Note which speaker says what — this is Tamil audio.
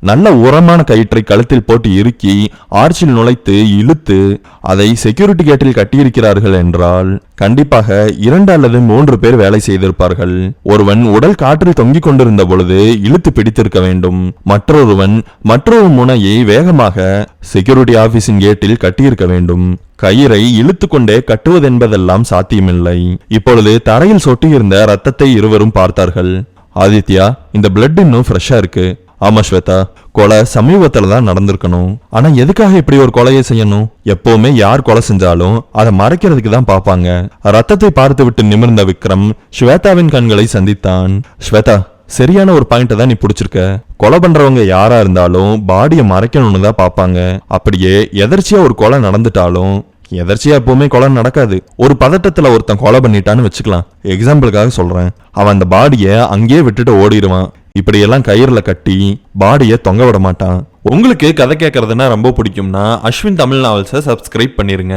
Speaker 1: நல்ல உரமான கயிற்றை கழுத்தில் போட்டு இறுக்கி ஆர்ச்சில் நுழைத்து இழுத்து அதை செக்யூரிட்டி கேட்டில் கட்டியிருக்கிறார்கள் என்றால் கண்டிப்பாக 2 அல்லது 3 பேர் வேலை செய்திருப்பார்கள். ஒருவன் உடல் காற்றில் தொங்கிக் கொண்டிருந்த பொழுது இழுத்து பிடித்திருக்க வேண்டும். மற்றொரு முனையை வேகமாக செக்யூரிட்டி ஆபீஸின் கேட்டில் கட்டியிருக்க வேண்டும். கயிறை இழுத்து கொண்டே கட்டுவதென்பதெல்லாம் சாத்தியமில்லை. இப்பொழுது தரையில் சொட்டியிருந்த ரத்தத்தை இருவரும் பார்த்தார்கள். ஆதித்யா, இந்த பிளட் இன்னும் ஃப்ரெஷ்ஷா இருக்கு. ஆமா ஸ்வேதா, கொலை சமீபத்துல தான் நடந்திருக்கணும். ஆனா எதுக்காக இப்படி ஒரு கொலையை செய்யணும்? எப்பவுமே யார் கொலை செஞ்சாலும் அதை மறைக்கிறதுக்கு தான் பாப்பாங்க. ரத்தத்தை பார்த்து விட்டு நிமிர்ந்த விக்ரம் ஸ்வேதாவின் கண்களை சந்தித்தான். ஸ்வேதா, சரியான ஒரு பாயிண்ட தான் நீ பிடிச்சிருக்க. கொலை பண்றவங்க யாரா இருந்தாலும் பாடியை மறைக்கணும்னு தான் பாப்பாங்க. அப்படியே எதர்ச்சியா ஒரு கொலை நடந்துட்டாலும் எதர்ச்சியா எப்பவுமே கொலை நடக்காது. ஒரு பதட்டத்துல ஒருத்தன் கொலை பண்ணிட்டான்னு வச்சுக்கலாம். எக்ஸாம்பிளுக்காக சொல்றேன். அவன் அந்த பாடியை அங்கேயே விட்டுட்டு ஓடிடுவான். இப்படியெல்லாம் கயிறுல கட்டி பாடியை தொங்க விட மாட்டான். உங்களுக்கு கதை கேட்கறதுன்னா ரொம்ப பிடிக்கும்னா அஸ்வின் தமிழ் நாவல்ஸை சப்ஸ்கிரைப் பண்ணிருங்க.